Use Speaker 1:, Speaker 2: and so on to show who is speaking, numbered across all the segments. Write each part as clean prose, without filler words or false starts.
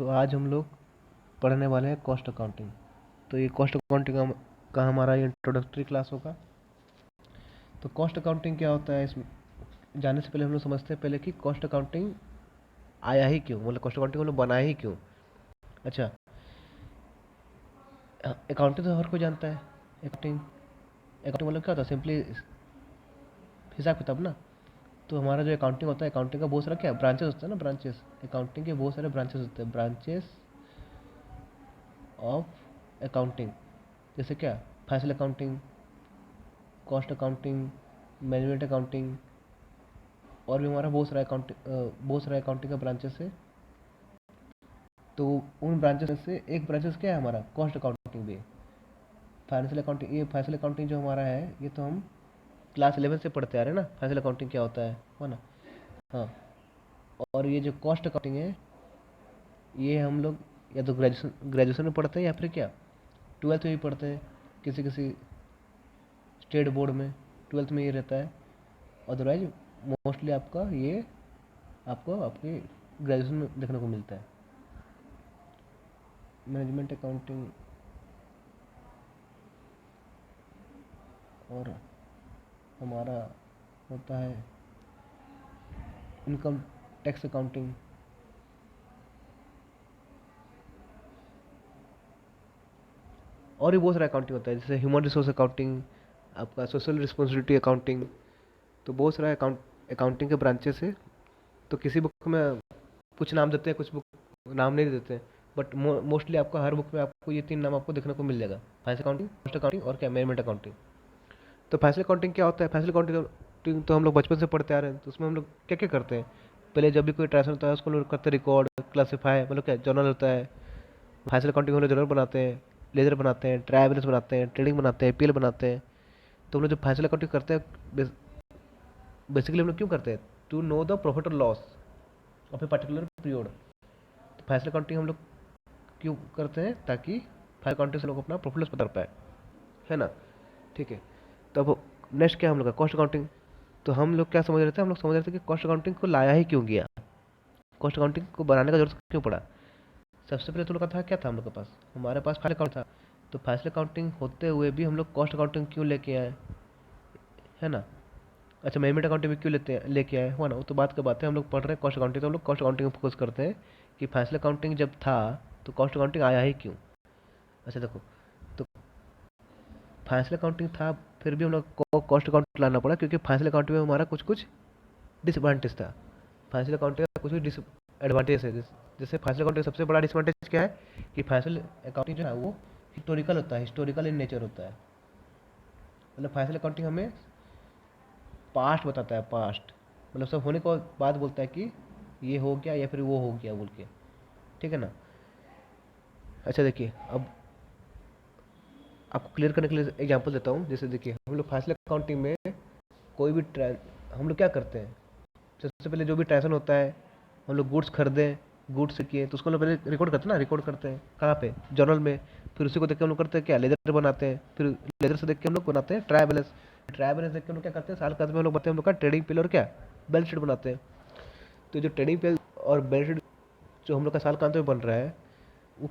Speaker 1: तो आज हम लोग पढ़ने वाले हैं कॉस्ट अकाउंटिंग। तो ये कॉस्ट अकाउंटिंग का हमारा इंट्रोडक्टरी क्लास होगा। तो कॉस्ट अकाउंटिंग क्या होता है, इसमें जानने से पहले हम लोग समझते हैं पहले कि कॉस्ट अकाउंटिंग आया ही क्यों, मतलब कॉस्ट अकाउंटिंग हम लोग बनाया ही क्यों। अच्छा, अकाउंटिंग तो हर कोई जानता है। अकाउंटिंग अकाउंटिंग मतलब क्या होता है, सिंपली हिसाब किताब ना। तो हमारा जो अकाउंटिंग होता है, अकाउंटिंग का बहुत सारा क्या ब्रांचेस होता है ना, ब्रांचेस। अकाउंटिंग के बहुत सारे ब्रांचेस होते हैं, ब्रांचेस ऑफ अकाउंटिंग। जैसे क्या, financial accounting, cost accounting, management accounting, और भी हमारा बहुत सारा अकाउंटिंग का ब्रांचेस है। तो उन ब्रांचेस में से एक ब्रांचेस क्या है, हमारा कॉस्ट अकाउंटिंग भी है। फाइनेंशियल अकाउंटिंग, ये फाइनेंशियल अकाउंटिंग जो हमारा है, ये तो हम क्लास 11 से पढ़ते आ रहे हैं ना, फाइनेंशियल अकाउंटिंग क्या होता है, हो ना। हाँ, और ये जो कॉस्ट अकाउंटिंग है, ये हम लोग या तो ग्रेजुएशन में पढ़ते हैं, या फिर क्या 12th में भी पढ़ते हैं। किसी किसी स्टेट बोर्ड में 12th में ये रहता है। अदरवाइज मोस्टली आपका ये आपको आपके ग्रेजुएशन में देखने को मिलता है। मैनेजमेंट अकाउंटिंग और हमारा होता है इनकम टैक्स अकाउंटिंग। और भी बहुत सारा अकाउंटिंग होता है, जैसे ह्यूमन रिसोर्स अकाउंटिंग, आपका सोशल रिस्पॉन्सिबिलिटी अकाउंटिंग। तो बहुत सारा अकाउंटिंग के ब्रांचेस है। तो किसी बुक में कुछ नाम देते हैं, कुछ बुक नाम नहीं देते हैं। बट मोस्टली आपका हर बुक में आपको ये 3 नाम आपको देखने को मिल जाएगा, फाइनेंशियल अकाउंटिंग, कॉस्ट अकाउंटिंग और क्या, मैनेजमेंट अकाउंटिंग। तो फाइनेंशियल अकाउंटिंग क्या होता है, फाइनेंशियल अकाउंटिंग तो हम लोग बचपन से पढ़ते आ रहे हैं। तो उसमें हम लोग क्या क्या करते हैं, पहले जब भी कोई ट्रांजेक्शन होता है उसको हम लोग करते हैं रिकॉर्ड, क्लासीफाई, मतलब क्या जर्नल होता है। फाइनेंशियल अकाउंटिंग हम लोग जर्नल बनाते हैं, लेजर बनाते हैं, ट्रायल बैलेंस बनाते हैं, ट्रेडिंग बनाते हैं, पीएल बनाते हैं। तो हम लोग जब फाइनेंशियल अकाउंटिंग करते हैं, बेसिकली हम लोग क्यों करते हैं, टू नो द प्रॉफिट और loss of a particular period. तो फाइनेंशियल अकाउंटिंग हम लोग क्यों करते हैं, ताकि फाइनेंशियल अकाउंटिंग से लोग अपना प्रॉफिट लॉस बता पाए, है ना। ठीक है। तो अब नेक्स्ट क्या हम लोग का, कॉस्ट अकाउंटिंग। तो हम लोग क्या समझ रहे थे, हम लोग समझ रहे थे कि कॉस्ट अकाउंटिंग को लाया ही क्यों गया, कॉस्ट अकाउंटिंग को बनाने का जरूरत क्यों पड़ा। सबसे पहले तो लोग का था क्या था, हम लोग के पास, हमारे पास फाइनेंशियल अकाउंट था। तो फाइनेंशियल अकाउंटिंग होते हुए भी हम लोग कॉस्ट अकाउंटिंग क्यों लेके आए, है ना। अच्छा, मैनेजमेंट अकाउंटिंग में क्यों लेके आए, हुआ ना। वो तो बात का बात है, हम लोग पढ़ रहे हैं कॉस्ट अकाउंटिंग, तो हम लोग कॉस्ट अकाउंटिंग में फोकस करते हैं कि फाइनेंशियल अकाउंटिंग जब था तो कॉस्ट अकाउंटिंग आया ही क्यों। अच्छा देखो, तो फाइनेंशियल अकाउंटिंग था, फिर भी हम लोग को कॉस्ट अकाउंटिंग लाना पड़ा, क्योंकि फाइनेंशियल अकाउंटिंग में हमारा कुछ कुछ डिसएडवांटेज था। फाइनेंशियल अकाउंटिंग का कुछ कुछ डिसएडवांटेज है। जैसे फाइनेंशियल अकाउंटिंग सबसे बड़ा डिसएडवांटेज क्या है, कि फाइनेंशियल अकाउंटिंग जो है वो हिस्टोरिकल होता है, हिस्टोरिकल इन नेचर होता है। मतलब फाइनेंशियल अकाउंटिंग हमें पास्ट बताता है, पास्ट, मतलब सब होने के बाद बोलता है कि ये हो गया या फिर वो हो गया बोल के, ठीक है ना। अच्छा देखिए, अब आपको क्लियर करने के लिए एग्जांपल देता हूँ। जैसे देखिए, हम लोग फाइनेंशियल अकाउंटिंग में कोई भी हम लोग क्या करते हैं, सबसे पहले जो भी ट्रांजेक्शन होता है, हम लोग गुड्स खरीदें, गुड्स किए, तो उसको हम लोग पहले रिकॉर्ड करते हैं ना, रिकॉर्ड करते हैं कहाँ पे, जर्नल में। फिर उसी को देख के हम लोग करते हैं क्या, लेजर बनाते हैं। फिर लेजर से देख के हम लोग बनाते हैं ट्रायल बैलेंस। ट्रायल बैलेंस देख के हम लोग क्या करते हैं, साल का अंत में हम लोग बताते हैं हम लोग का ट्रेडिंग पिल और क्या, बैलेंस शीट बनाते हैं। तो जो ट्रेडिंग पिल और बैलेंस शीट जो हम लोग का साल का अंत में बन रहा है, वो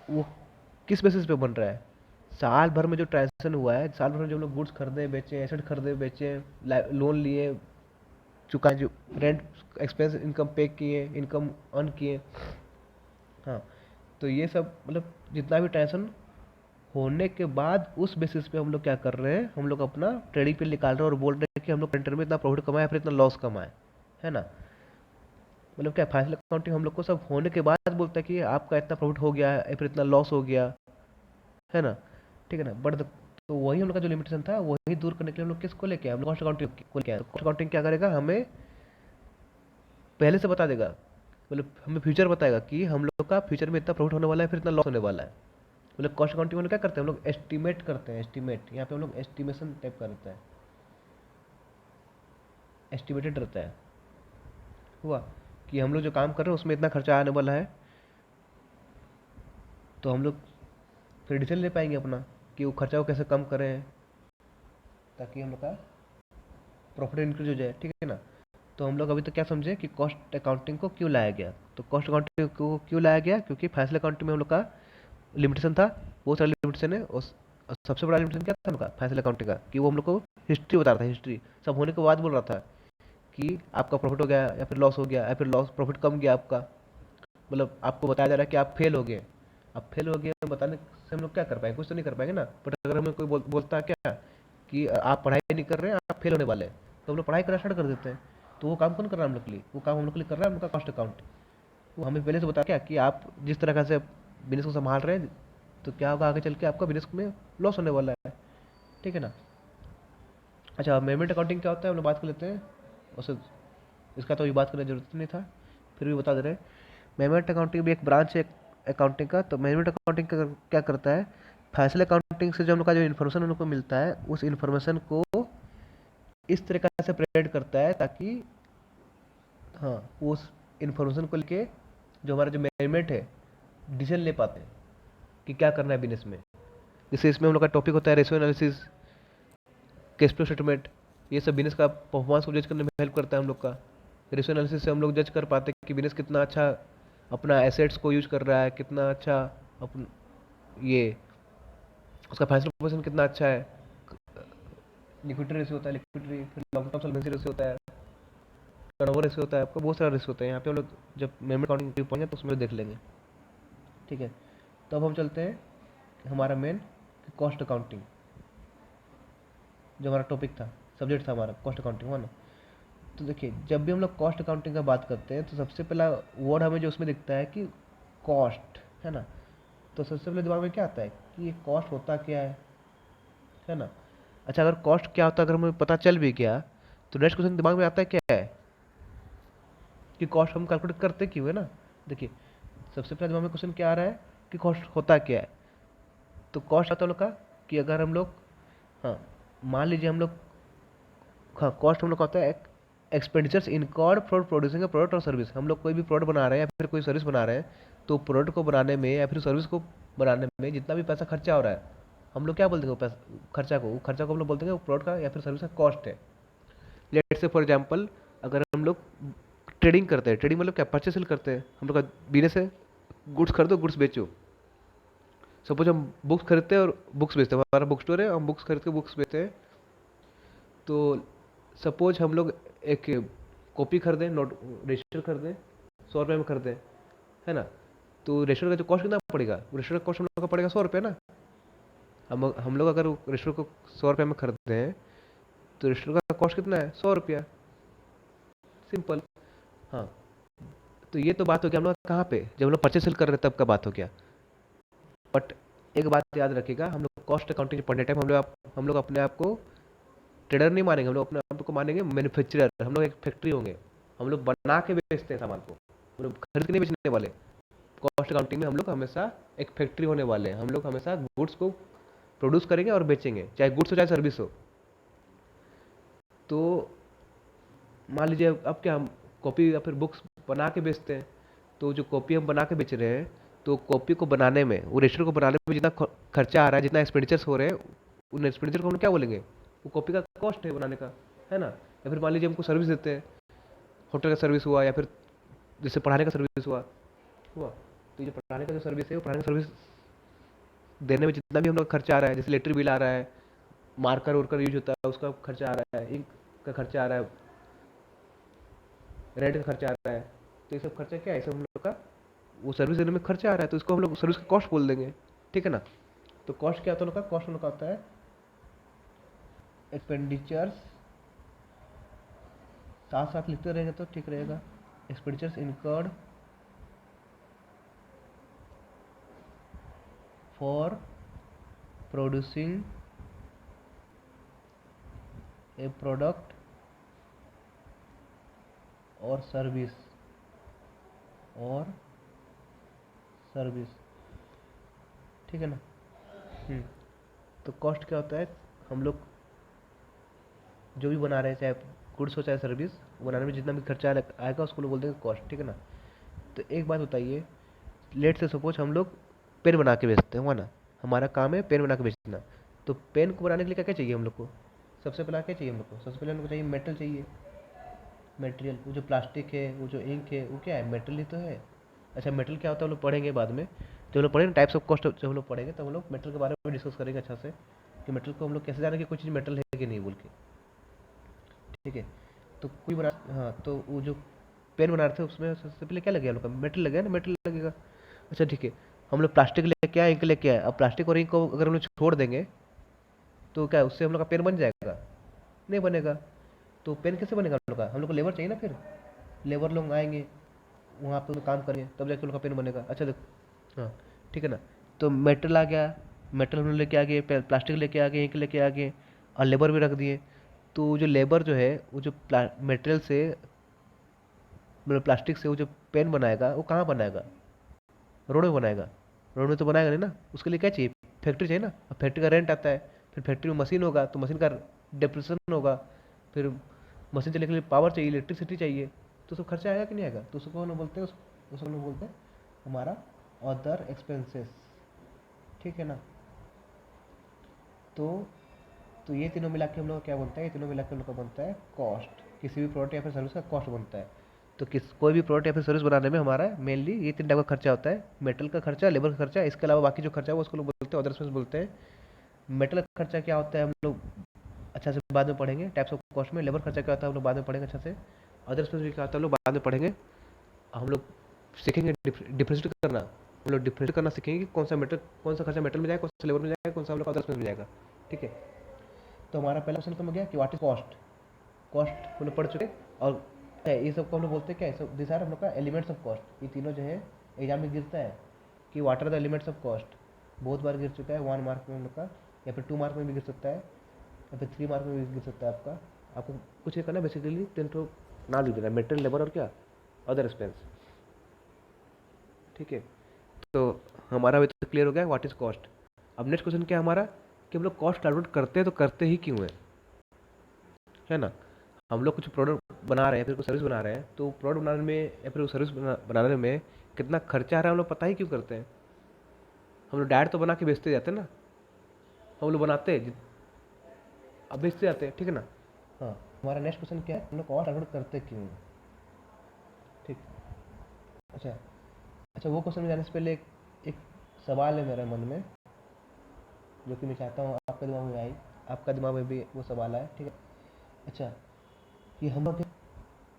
Speaker 1: वो किस बेसिस पे बन रहा है, साल भर में जो ट्रांजेक्शन हुआ है, साल भर में जो हम लोग गुड्स खरीदे बेचे, एसेट खरीदे बेचे, लोन लिए, चुकाए, जो रेंट एक्सपेंस इनकम पे किए, इनकम अर्न किए। हाँ, तो ये सब मतलब जितना भी ट्रांजेक्शन होने के बाद, उस बेसिस पे हम लोग क्या कर रहे हैं, हम लोग अपना ट्रेडिंग पे निकाल रहे हैं और बोल रहे हैं कि हम लोग क्वार्टर में इतना प्रॉफिट कमाए, फिर इतना लॉस कमाए, है ना। मतलब क्या, फाइनेंशियल अकाउंटिंग हम लोग को सब होने के बाद बोलता है कि आपका इतना प्रॉफिट हो गया है, फिर इतना लॉस हो गया, है ना। ठीक है ना। बट तो वही हम लोग का जो लिमिटेशन था, वही दूर करने के लिए हम लोग किसको लेके आए, हम लोग कॉस्ट अकाउंटिंग को लेके आए। कॉस्ट अकाउंटिंग क्या करेगा, हमें पहले से बता देगा, मतलब हमें फ्यूचर बताएगा कि हम लोग का फ्यूचर में इतना प्रॉफिट होने वाला है, फिर इतना लॉस होने वाला है। मतलब कॉस्ट अकाउंटिंग में हम लोग क्या करते हैं, हम लोग एस्टिमेट करते हैं, एस्टिमेट, यहाँ पे हम लोग एस्टिमेशन टाइप का रहता है, एस्टिमेटेड रहता है। हुआ कि हम लोग जो काम कर रहे हैं उसमें इतना खर्चा आने वाला है, तो हम लोग फिर डिसीजन ले पाएंगे अपना कि वो खर्चा को कैसे कम करें, ताकि हम लोग का प्रॉफिट इंक्रीज हो जाए, ठीक है ना। तो हम लोग अभी तक क्या समझे कि कॉस्ट अकाउंटिंग को क्यों लाया गया। तो कॉस्ट अकाउंटिंग को क्यों लाया गया, क्योंकि फाइनेंशियल अकाउंटिंग में हम लोग का लिमिटेशन था, बहुत सारे लिमिटेशन है। और सबसे बड़ा लिमिटेशन क्या था उनका फाइनेंशियल अकाउंटिंग का, कि वो हम लोग को हिस्ट्री बता रहा था, हिस्ट्री सब होने के बाद बोल रहा था कि आपका प्रॉफिट हो गया या फिर लॉस हो गया, या फिर लॉस प्रॉफिट कम गया आपका, मतलब आपको बताया जा रहा है कि आप फेल हो गए। अब फेल हो गए बताने से हम लोग क्या कर पाएंगे, कुछ तो नहीं कर पाएंगे ना। बट अगर हमें कोई बोलता है क्या कि आप पढ़ाई नहीं कर रहे हैं, आप फेल होने वाले हैं, तो हम लोग पढ़ाई करना स्टार्ट कर देते हैं। तो वो काम कौन कर रहा है हम लोग के लिए, वो काम हम लोग के लिए कर रहा है उनका कॉस्ट अकाउंट। वो हमें पहले से बता क्या कि आप जिस तरह से बिजनेस को संभाल रहे हैं, तो क्या होगा आगे चल के आपका बिजनेस में लॉस होने वाला है। ठीक है ना। अच्छा, मैनेजमेंट अकाउंटिंग क्या होता है हम लोग बात कर लेते हैं। उसे इसका तो अभी बात करने की जरूरत नहीं था, फिर भी बता दे रहे हैं। मैनेजमेंट अकाउंटिंग भी एक ब्रांच है अकाउंटिंग का। तो मैनेजमेंट अकाउंटिंग क्या करता है, फाइनेंशियल अकाउंटिंग से जो हम लोग का जो इन्फॉर्मेशन उनको मिलता है, उस इन्फॉर्मेशन को इस तरीका से प्रेजेंट करता है ताकि हाँ उस इन्फॉर्मेशन को लेके जो हमारा जो मैनेजमेंट है डिसीजन ले पाते हैं कि क्या करना है बिजनेस में। जैसे इसमें हम लोग का टॉपिक होता है ratio analysis, cash flow statement, ये सब बिजनेस का परफॉर्मेंस को जज करने में हेल्प करता है हम लोग का। रेशियो एनालिसिस से हम लोग जज कर पाते हैं कि बिजनेस कितना अच्छा अपना एसेट्स को यूज कर रहा है, कितना अच्छा अपन ये उसका फाइनेंशियल पोजीशन कितना अच्छा है। लिक्विडिटी रेशियो होता है, लिक्विडिटी, फिर लॉन्ग टर्म सॉल्वेंसी रेशियो होता है, टर्नओवर रेशियो होता है, आपका बहुत सारा रेशियो होता है। यहाँ पे हम लोग जब मेमोरी अकाउंटिंग पहुंचे तो उसमें देख लेंगे। ठीक है। तो अब हम चलते हैं हमारा मेन कॉस्ट अकाउंटिंग, जो हमारा टॉपिक था, सब्जेक्ट था हमारा कॉस्ट अकाउंटिंग, हुआ ना। तो देखिए, जब भी हम लोग कॉस्ट अकाउंटिंग का बात करते हैं तो सबसे पहला वर्ड हमें जो उसमें दिखता है कि कॉस्ट, है ना। तो सबसे पहले दिमाग में क्या आता है कि ये कॉस्ट होता क्या है ना। अच्छा, अगर कॉस्ट क्या होता है अगर हमें पता चल भी गया, तो नेक्स्ट क्वेश्चन दिमाग में आता है क्या है कि कॉस्ट हम कैलकुलेट करते क्यों है ना। देखिए, सबसे पहले दिमाग में क्वेश्चन क्या आ रहा है कि कॉस्ट होता क्या है। तो कॉस्ट आता है हम लोग का कि अगर हम लोग, हाँ, मान लीजिए हम लोग, हाँ, कॉस्ट हम लोग का होता है expenditures incurred for producing a product और सर्विस। हम लोग कोई भी प्रोडक्ट बना रहे हैं या फिर कोई सर्विस बना रहे हैं, तो प्रोडक्ट को बनाने में या फिर सर्विस को बनाने में जितना भी पैसा खर्चा हो रहा है, हम लोग क्या बोलते हैं वो पैसा खर्चा को, वो खर्चा को हम लोग बोलते हैं वो प्रोडक्ट का या फिर सर्विस का कॉस्ट है। लेट से फॉर एग्जाम्पल, अगर हम लोग ट्रेडिंग करते हैं, ट्रेडिंग मतलब क्या, परचेस सेल करते हैं, हम लोग का बिजनेस है, गुड्स खरीदो गुड्स बेचो। सपोज हम बुक्स खरीदते हैं और बुक्स बेचते हैं, हमारा बुक स्टोर है, हम बुक्स खरीद के बुक्स बेचते हैं। तो सपोज हम लोग एक कॉपी खरीदें, नोट रजिस्टर खरीदें, 100 रुपये में खरीदें, है ना। तो रजिस्टर का जो कॉस्ट कितना पड़ेगा, रजिस्टर का कॉस्ट हम लोग का पड़ेगा 100 रुपये ना। हम लोग अगर रजिस्टर को 100 रुपये में खरीदते हैं, तो रजिस्टर का कॉस्ट कितना है, 100 रुपया, सिंपल। हाँ, तो ये तो बात हो गया हम लोग कहाँ पे, जब हम लोग परचेस सेल कर रहे हैं तब का बात हो गया। बट एक बात याद रखिएगा, हम लोग कॉस्ट अकाउंटिंग पढ़ने टाइम हम लोग अपने आप को ट्रेडर नहीं मानेंगे, हम लोग अपने आप को मानेंगे मैन्युफैक्चरर। हम लोग एक फैक्ट्री होंगे, हम लोग बना के बेचते हैं सामान को, हम लोग खरीद के नहीं बेचने वाले। कॉस्ट अकाउंटिंग में हम लोग हमेशा एक फैक्ट्री होने वाले हैं, हम लोग हमेशा गुड्स को प्रोड्यूस करेंगे और बेचेंगे, चाहे गुड्स हो चाहे सर्विस हो। तो मान लीजिए अब क्या, हम कॉपी या फिर बुक्स बना के बेचते हैं, तो जो कॉपी हम बना के बेच रहे हैं, तो कॉपी को बनाने में, वो रजिस्टर को बनाने में जितना खर्चा आ रहा है, जितना एक्सपेंडिचर्स हो रहे हैं, उन एक्सपेंडिचर को हम लोग क्या बोलेंगे, वो कॉपी का कॉस्ट है बनाने का, है ना। या फिर मान लीजिए हमको सर्विस देते हैं, होटल का सर्विस हुआ या फिर जैसे पढ़ाने का सर्विस हुआ। तो ये जो पढ़ाने का जो सर्विस है, वो पढ़ाने का सर्विस देने में जितना भी हम लोग खर्चा आ रहा है, जैसे इलेक्ट्रिक बिल आ रहा है, मार्कर वर्कर यूज होता है उसका खर्चा आ रहा है, इंक का खर्चा आ रहा है, रेंट का खर्चा आ रहा है, तो ये सब खर्चा क्या है, सब हम लोग का वो सर्विस देने में खर्चा आ रहा है, तो इसको हम लोग सर्विस का कॉस्ट बोल देंगे। ठीक है ना। तो कॉस्ट क्या होता है, कॉस्ट हम लोग का होता है एक्सपेंडिचर्स, साथ साथ लिखते रहेंगे तो ठीक रहेगा। Expenditures incurred for producing A product और सर्विस, और सर्विस। ठीक है ना। हम्म। तो कॉस्ट क्या होता है, हम लोग जो भी बना रहे हैं, चाहे गुड्स हो चाहे सर्विस, बनाने में जितना भी खर्चा आएगा उसको लोग बोलते हैं कॉस्ट। ठीक है ना। तो एक बात बताइए, लेट से सपोज हम लोग पेन बना के बेचते हैं, हुआ ना, हमारा काम है पेन बना के बेचना। तो पेन को बनाने के लिए क्या क्या चाहिए हम लोग को, सबसे पहला क्या चाहिए हम लोग को, सबसे पहले हम लोग को चाहिए मेटल चाहिए, मटेरियल, वो जो प्लास्टिक है, वो जो इंक है, वो क्या है, मेटल ही तो है। अच्छा, मेटल क्या होता है हम लोग पढ़ेंगे बाद में, जब हम लोग पढ़ेंगे टाइप्स ऑफ कॉस्ट, जब हम लोग पढ़ेंगे तब हम लोग मेटल के बारे में डिस्कस करेंगे अच्छा से, कि मेटल को हम लोग कैसे जाने कि कोई चीज़ मेटल है कि नहीं बोल के। ठीक है। तो कोई बना, हाँ, तो वो जो पेन बना रहे थे उसमें सबसे पहले क्या लगेगा हम लोग का, मेटल लगेगा ना, मेटल लगेगा। अच्छा ठीक है, हम लोग प्लास्टिक लेके आए, इंक लेके आए, अब प्लास्टिक और इंक को अगर हम लोग छोड़ देंगे तो क्या उससे हम लोग का पेन बन जाएगा? नहीं बनेगा। तो पेन कैसे बनेगा हम लोग का? हम लोग को लेबर चाहिए ना फिर, लेबर लोग आएंगे, वहाँ पे काम करेंगे, तब जाके उनका पेन बनेगा। अच्छा देखो, हाँ, ठीक है ना। तो मेटल आ गया, मेटल हम लोग लेके आ गए, प्लास्टिक लेके आ गए, इंक लेके आ गए, और लेबर भी रख दिए। तो जो लेबर जो है वो जो मेटेरियल से, मतलब प्लास्टिक से वो जो पेन बनाएगा वो कहाँ बनाएगा? रोड में बनाएगा? रोड में तो बनाएगा नहीं ना, उसके लिए क्या चाहिए? फैक्ट्री चाहिए ना। अब फैक्ट्री का रेंट आता है, फिर फैक्ट्री में मशीन होगा तो मशीन का डिप्रेशन होगा, फिर मशीन चलने के लिए पावर चाहिए, इलेक्ट्रिसिटी चाहिए, तो सब खर्चा आएगा कि नहीं आएगा? तो उसको हम लोग बोलते हैं, उसको हम लोग बोलते हैं हमारा अदर एक्सपेंसेस। ठीक है ना। तो तो ये तीनों मिला के हम लोग का क्या बनता है, ये तीनों मिला के हम लोग का बनता है कॉस्ट। किसी भी प्रोडक्ट या फिर सर्विस का कॉस्ट बनता है। तो किस कोई भी प्रोडक्ट या फिर सर्विस बनाने में हमारा मेनली ये तीन टाइप का खर्चा होता है, मेटल का खर्चा, लेबर का खर्चा, इसके अलावा बाकी जो खर्चा है वो उसको लोग बोलते हैं अदर एक्सपेंस बोलते हैं। मेटल का खर्चा क्या होता है हम लोग अच्छा से बाद में पढ़ेंगे टाइप्स ऑफ कॉस्ट में। लेबर खर्चा क्या होता है हम लोग बाद में पढ़ेंगे अच्छा से। अदर एक्सपेंस भी क्या होता है हम लोग बाद में पढ़ेंगे। हम लोग सीखेंगे डिफरेंशिएट करना, हम लोग डिफरेंशिएट करना सीखेंगे कि कौन सा मेटल, कौन सा खर्चा मेटल में जाएगा, कौन सा लेबर में जाएगा, कौन सा हम लोग अदर एक्सपेंस में जाएगा। ठीक है। तो हमारा पहला क्वेश्चन खत्म हो गया कि व्हाट इज कॉस्ट। कॉस्ट हम लोग पढ़ चुके। और ये सब को हम लोग बोलते हैं क्या, सब दिस आर हम लोग का एलिमेंट्स ऑफ कॉस्ट। ये तीनों जो है एग्जाम में गिरता है कि what are the elements of cost. बहुत बार गिर चुका है, 1 मार्क में हम लोग का, या फिर 2 मार्क में भी गिर सकता है, या फिर 3 मार्क में भी गिर सकता है आपका। आपको कुछ नहीं करना, बेसिकली 10 तो ना लिख देना, मेटेरियल, लेबर और क्या, अदर एक्सपेंस। ठीक है। तो हमारा अभी तो क्लियर हो गया व्हाट इज कॉस्ट। अब नेक्स्ट क्वेश्चन क्या है हमारा, कि हम लोग कॉस्ट कैलकुलेट करते हैं तो करते ही क्यों है ना। हम लोग कुछ प्रोडक्ट बना रहे हैं, फिर कुछ सर्विस बना रहे हैं, तो प्रोडक्ट बनाने में या फिर सर्विस बनाने में कितना खर्चा आ रहा है हम लोग पता ही क्यों करते हैं? हम लोग डायरेक्ट तो बना के बेचते जाते हैं ना, हम लोग बनाते हैं अब बेचते जाते हैं। ठीक है ना। हाँ, हमारा नेक्स्ट क्वेश्चन क्या है, हम लोग कॉस्ट कैलकुलेट करते क्यों हैं? ठीक। अच्छा, अच्छा, वो क्वेश्चन में जाने से पहले एक सवाल है मेरे मन में, जो कि मैं चाहता हूँ आपके दिमाग में आए, आपका दिमाग में भी वो सवाल आए। ठीक है। अच्छा, कि हम लोग,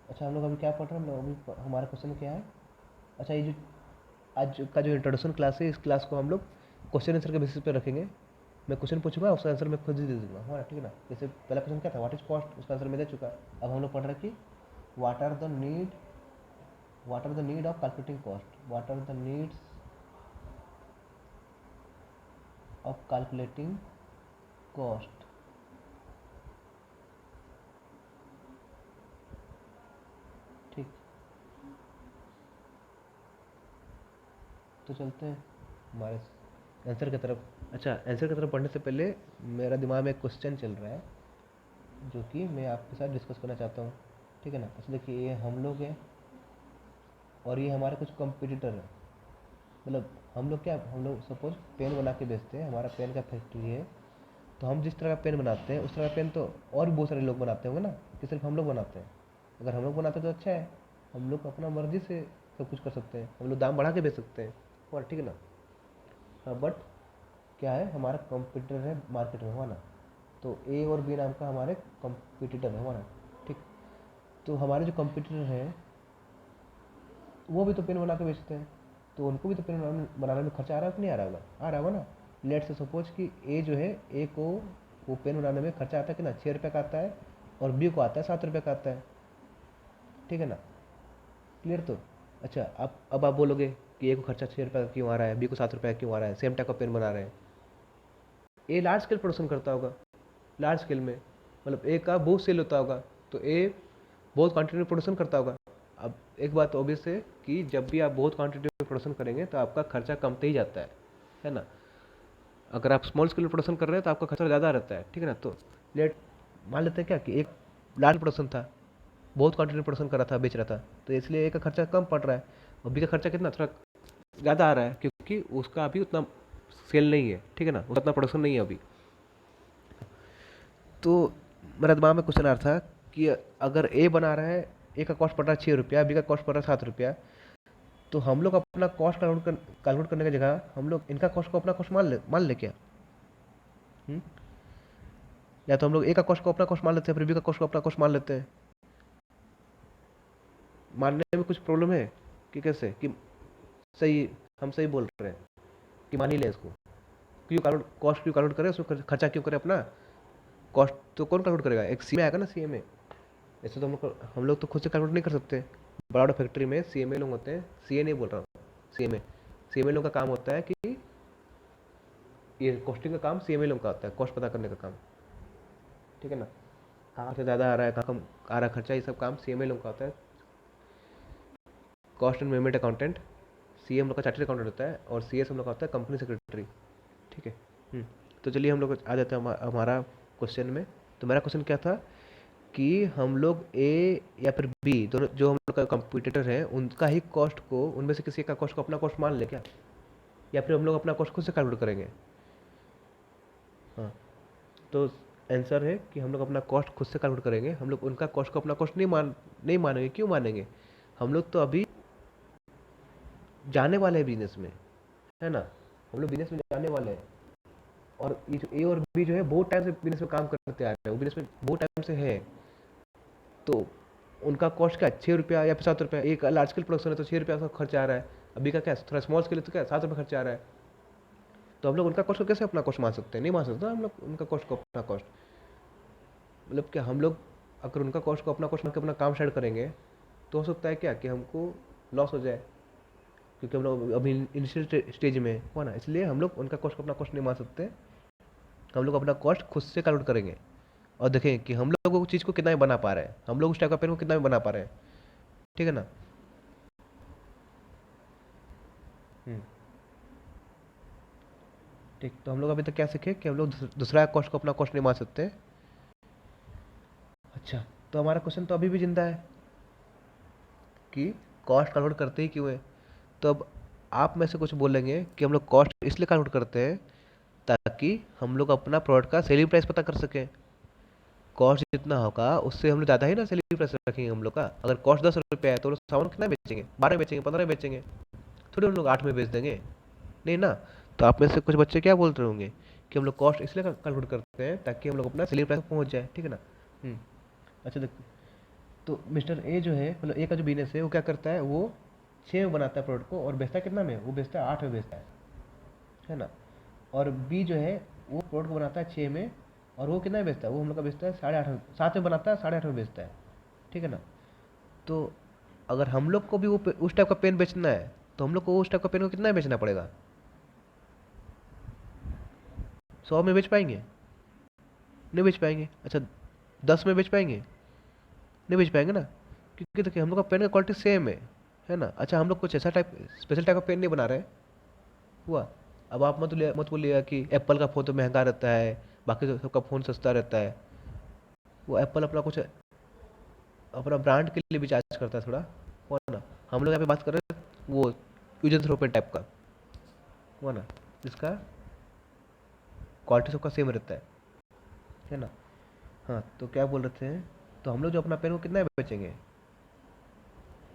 Speaker 1: अच्छा हम लोग अभी क्या पढ़ रहे हैं, हम लोग अभी हमारा क्वेश्चन क्या है? अच्छा, ये जो आज का जो इंट्रोडक्शन क्लास है, इस क्लास को हम लोग क्वेश्चन आंसर के बेसिस पे रखेंगे। मैं क्वेश्चन पूछूंगा, उसका आंसर मैं खुद ही दे दूंगा, हाँ ठीक है ना। जैसे पहला क्वेश्चन क्या था, व्हाट इज कॉस्ट, उसका आंसर मैं दे चुका। अब हम लोग पढ़ रहे हैं कि what are the need, what are the need of calculating cost, what are the needs of calculating cost. ठीक। तो चलते हैं हमारे आंसर की तरफ। अच्छा, आंसर की तरफ पढ़ने से पहले मेरा दिमाग में एक क्वेश्चन चल रहा है, जो कि मैं आपके साथ डिस्कस करना चाहता हूँ। ठीक है ना। अच्छा देखिए, ये हम लोग हैं और ये हमारे कुछ कंपटीटर हैं। मतलब हम लोग क्या, हम लोग सपोज पेन बना के बेचते हैं, हमारा पेन का फैक्ट्री है। तो हम जिस तरह का पेन बनाते हैं उस तरह का पेन तो और भी बहुत सारे लोग बनाते होंगे ना, कि सिर्फ हम लोग बनाते हैं? अगर हम लोग बनाते हैं तो अच्छा है, हम लोग अपना मर्जी से सब कुछ कर सकते हैं, हम लोग दाम बढ़ा के बेच सकते हैं, और ठीक है ना। हाँ, बट क्या है, हमारा कंपटीटर है मार्केट में, हुआ ना। तो ए और बी नाम का हमारे कंपटीटर है, हुआ ना। ठीक। तो हमारे जो कंपटीटर हैं वो भी तो पेन बना के बेचते हैं, तो उनको भी तो पेन बनाने में खर्चा आ रहा है कि नहीं आ रहा होगा? आ रहा होगा ना। लेट से सपोज कि ए जो है, ए को वो पेन बनाने में खर्चा आता है कि ना, 6 रुपये का आता है, और बी को आता है 7 रुपये का आता है। ठीक है ना। क्लियर तो। अच्छा, अब आप बोलोगे कि ए को खर्चा 6 रुपये का क्यों आ रहा है, बी को 7 रुपये का क्यों आ रहा है, सेम टाइप का पेन बना रहे हैं। ए लार्ज स्केल प्रोडक्शन करता होगा, लार्ज स्केल में, मतलब ए का बहुत सेल होता होगा, तो ए बहुत क्वांटिटी में प्रोडक्शन करता होगा। अब एक बात ऑब्वियस है कि जब भी आप बहुत क्वांटिटी में प्रोडक्शन करेंगे तो आपका खर्चा कमते ही जाता है ना। अगर आप स्मॉल स्केल प्रोडक्शन कर रहे हैं तो आपका खर्चा ज़्यादा रहता है। ठीक है ना। तो लेट मान लेते हैं क्या कि एक लार्ज प्रोडक्शन था, बहुत क्वांटिटी में प्रोडक्शन कर रहा था, बेच रहा था, तो इसलिए ए का खर्चा कम पड़ रहा है, और बी का खर्चा कितना, थोड़ा ज़्यादा आ रहा है, क्योंकि उसका अभी उतना सेल नहीं है। ठीक है ना, उतना प्रोडक्शन नहीं है अभी। तो मेरा दिमाग में क्वेश्चन आ रहा था कि अगर ए बना रहा है ए का कॉस्ट पड़ रहा है 6 रुपया, बी का कॉस्ट पड़ रहा है 7 रुपया, तो हम लोग अपना कॉस्ट कैलकुलेट करने की जगह हम लोग इनका कॉस्ट को अपना कॉस्ट मान ले क्या? हुँ? या तो हम लोग ए का कॉस्ट को अपना कॉस्ट मान लेते हैं, फिर बी का कॉस्ट को अपना कॉस्ट मान लेते हैं। मानने में कुछ प्रॉब्लम है कि कैसे कि सही, हम सही बोल रहे हैं कि मान ही लें इसको? क्यों कॉस्ट क्यों कैलकुलेट करें, उसमें खर्चा क्यों करें अपना? कॉस्ट तो कौन कैलकुलेट करेगा? एक सी में आएगा ना, सी में। ऐसे तो हम लोग तो खुद से कैलकुलेट नहीं कर सकते। बड़ा बड़ा फैक्ट्री में सी एम ए लोग होते हैं, सी ए नहीं बोल रहा हूँ, सी एम ए लोग का काम होता है कि ये कॉस्टिंग का काम सी एम ए लोग का होता है, कॉस्ट पता करने का काम, ठीक है ना? कहाँ से ज़्यादा आ रहा है, कहाँ कम आ रहा है खर्चा, ये सब काम सी एम ए लोग का होता है। Cost and management accountant, C M लोग का चार्टर्ड अकाउंटेंट होता है, और सी एस हम लोग का होता है कंपनी सेक्रेटरी, ठीक है। तो चलिए हम लोग आ जाते हैं हमारा क्वेश्चन में। तो मेरा क्वेश्चन क्या था कि हम लोग ए या फिर बी दोनों जो हम लोग का कंपटीटर है उनका ही कॉस्ट को, उनमें से किसी का कॉस्ट को अपना कॉस्ट मान ले क्या, या फिर हम लोग अपना कॉस्ट खुद से कैलकुलेट करेंगे? हाँ, तो आंसर है कि हम लोग अपना कॉस्ट खुद से कैलकुलेट करेंगे। हम लोग उनका कॉस्ट को अपना कॉस्ट नहीं मानेंगे। क्यों मानेंगे? हम लोग तो अभी जाने वाले हैं बिजनेस में, है ना? हम लोग बिजनेस में जाने वाले हैं, और ये जो ए और बी जो है बहुत टाइम से बिजनेस में काम करते आ रहे हैं, वो बिजनेस में बहुत टाइम से है। तो उनका कॉस्ट क्या है, 6 रुपया या फिर 7 रुपया? एक लार्ज स्केल प्रोडक्शन है तो 6 रुपया का खर्चा आ रहा है, अभी का क्या थोड़ा स्मॉल स्केल है तो क्या 7 रुपया खर्चा आ रहा है। तो हम लोग उनका कॉस्ट को कैसे अपना कॉस्ट मान सकते हैं? नहीं मान सकते हम लोग उनका कॉस्ट को अपना कॉस्ट। मतलब क्या हम लोग अगर उनका कॉस्ट को अपना कॉस्ट मान के अपना काम स्टार्ट करेंगे तो हो सकता है क्या कि हमको लॉस हो जाए, क्योंकि हम लोग अभी इनिशियल स्टेज में हुआ ना, इसलिए हम लोग उनका कॉस्ट को अपना कॉस्ट नहीं मान सकते। हम लोग अपना कॉस्ट खुद से कैलकुलेट करेंगे और देखें कि हम लोग वो चीज़ को कितना में बना पा रहे हैं, हम लोग उस टाइप का पेन को कितना में बना पा रहे हैं, ठीक है ना? हम्म, ठीक। तो हम लोग अभी तक क्या सीखे कि हम लोग दूसरा कॉस्ट को अपना कॉस्ट नहीं मान सकते। अच्छा, तो हमारा क्वेश्चन तो अभी भी जिंदा है कि कॉस्ट कैलकुलेट करते ही क्यों है। तो अब आप में से कुछ बोलेंगे कि हम लोग कॉस्ट इसलिए कैलकुलेट करते हैं ताकि हम लोग अपना प्रोडक्ट का सेलिंग प्राइस पता कर सकें। कॉस्ट जितना होगा उससे हम लोग ज़्यादा ही ना सेलिंग प्राइस रखेंगे हम लोग का। अगर कॉस्ट 10 रुपये है तो लोग सामान कितना बेचेंगे, 12 बेचेंगे, 15 बेचेंगे, थोड़ी हम लोग 8 में बेच देंगे, नहीं ना? तो आप में से कुछ बच्चे क्या बोलते होंगे कि हम लोग कॉस्ट इसलिए कैलकुलेट करते हैं ताकि हम लोग अपना सेलिंग प्राइस पहुंच जाए, ठीक है ना? हम्म, अच्छा देख, तो मिस्टर ए जो है, मतलब ए का जो बिजनेस है वो क्या करता है, वो 6 में बनाता है प्रोडक्ट को और बेचता है कितना में, वो बेचता है 8 में बेचता है ना? और बी जो है वो प्रोडक्ट बनाता है 6 में, और वो कितना में बेचता है, वो हम लोग का बेचता है 8.5 में, 7 में बनाता है, 8.5 में बेचता है, ठीक है ना? तो अगर हम लोग को भी उस टाइप का पेन बेचना है तो हम लोग को उस टाइप का पेन को कितना में बेचना पड़ेगा? 100 में बेच पाएंगे? नहीं बेच पाएंगे। अच्छा, 10 में बेच पाएंगे? नहीं बेच पाएंगे ना, क्योंकि देखिए हम लोग का पेन का क्वालिटी सेम है ना? अच्छा, हम लोग कुछ ऐसा टाइप स्पेशल टाइप का पेन नहीं बना रहे हुआ। अब आप मत बोलिएगा कि एप्पल का फ़ोन तो महंगा रहता है, बाकी तो सबका फ़ोन सस्ता रहता है। वो एप्पल अपना कुछ अपना ब्रांड के लिए भी चार्ज करता है थोड़ा, हुआ ना? हम लोग यहाँ पे बात कर रहे हैं वो use and throw pen type का, हुआ ना, जिसका क्वालिटी सबका सेम रहता है ना? हाँ, तो क्या बोल रहे थे, तो हम लोग जो अपना पेन को कितना में बेचेंगे,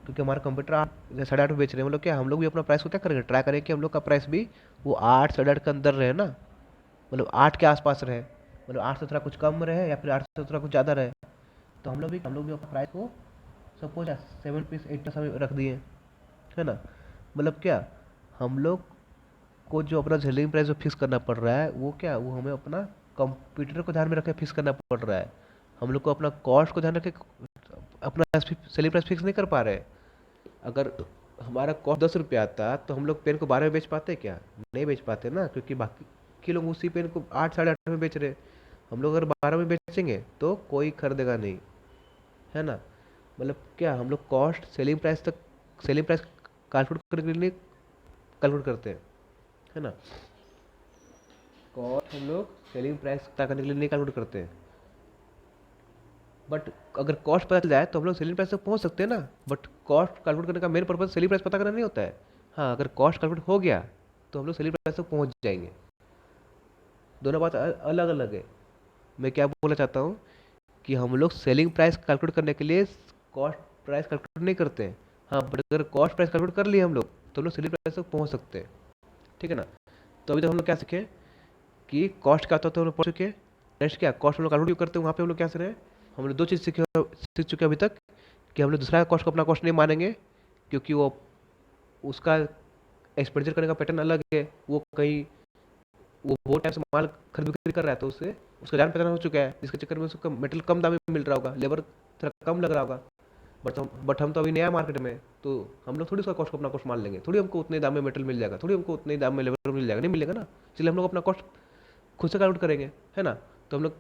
Speaker 1: क्योंकि हमारा कंप्यूटर 8 में बेच रहे हैं, मतलब क्या हम लोग भी अपना प्राइस को क्या करेंगे, ट्राई करेंगे कि हम लोग का प्राइस भी वो 8 8.5 के अंदर रहे ना, मतलब 8 के आसपास रहे, मतलब 8 से थोड़ा कुछ कम रहे या फिर 8 से थोड़ा कुछ ज़्यादा रहे। तो हम लोग भी अपना प्राइस को सपोज 7 पीस 8 रख दिए, है ना? मतलब क्या हम लोग को जो अपना सेलिंग प्राइस जो फिक्स करना पड़ रहा है वो क्या, वो हमें अपना कंप्यूटर को ध्यान में रख के फिक्स करना पड़ रहा है। हम लोग को अपना कॉस्ट को ध्यान रख के अपना सेलिंग प्राइस फिक्स नहीं कर पा रहे। अगर हमारा कॉस्ट 10 रुपये आता तो हम लोग पेन को 12 में बेच पाते क्या? नहीं बेच पाते ना, क्योंकि बाकी के लोग उसी पेन को 8 8.5 में बेच रहे। हम लोग अगर 12 में बेचेंगे तो कोई खरीदेगा नहीं, है ना? मतलब क्या हम लोग कॉस्ट सेलिंग प्राइस कैलकुलेट करने के लिए कैलकुलेट करते हैं, है ना? कॉस्ट हम लोग सेलिंग प्राइस पता करने के लिए नहीं कैलकुलेट करते हैं। बट अगर कॉस्ट पता चल जाए तो हम लोग सेलिंग प्राइस तक पहुंच सकते हैं ना। बट कॉस्ट कैलकुलेट करने का मेन पर्पज सेलिंग प्राइस पता करना नहीं होता है। हाँ, अगर कॉस्ट कैलकुलेट हो गया तो हम लोग सेलिंग प्राइस तक पहुंच जाएंगे। दोनों बात अलग अलग है। मैं क्या बोलना चाहता हूँ कि हम लोग सेलिंग प्राइस कैलकुलेट करने के लिए कॉस्ट प्राइस कैलकुलेट नहीं करते हैं। हाँ, बट अगर कॉस्ट प्राइस कैलकुलेट कर लिए हम लोग तो हम लोग सेलिंग प्राइस तक पहुंच सकते हैं। ठीक है ना। तो अभी तक हम लोग क्या सीखे कि कॉस्ट क्या होता है, तो हम लोग पढ़ चुके हैं। नेक्स्ट क्या, कॉस्ट हम लोग कैलकुलेट करते हैं, वहाँ पे हम लोग क्या सीख रहे हैं, हम लोग दो चीज़ सीख चुके हैं अभी तक, कि हम लोग दूसरा कॉस्ट को अपना कॉस्ट नहीं मानेंगे, क्योंकि वो उसका एक्सपेंडिचर करने का पैटर्न अलग है। वो कहीं वो बहुत टाइम से माल खरीद बिक्री कर रहा है, तो उससे उसका जान पहचान हो चुका है, जिसके चक्कर में उसको मेटेरियल कम दाम में मिल रहा होगा, लेबर थोड़ा कम लग रहा होगा। बट हम तो अभी नया मार्केट में हैं, तो हम लोग थोड़ी उसका कॉस्ट को अपना कॉस्ट मान लेंगे, थोड़ी हमको उतने दाम में मेटेरियल मिल जाएगा, थोड़ी हमको उतने दाम में लेबर मिल जाएगा, नहीं मिलेगा ना। इसलिए हम लोग अपना कॉस्ट खुद से कैलकुलेट करेंगे, है ना। तो हम लोग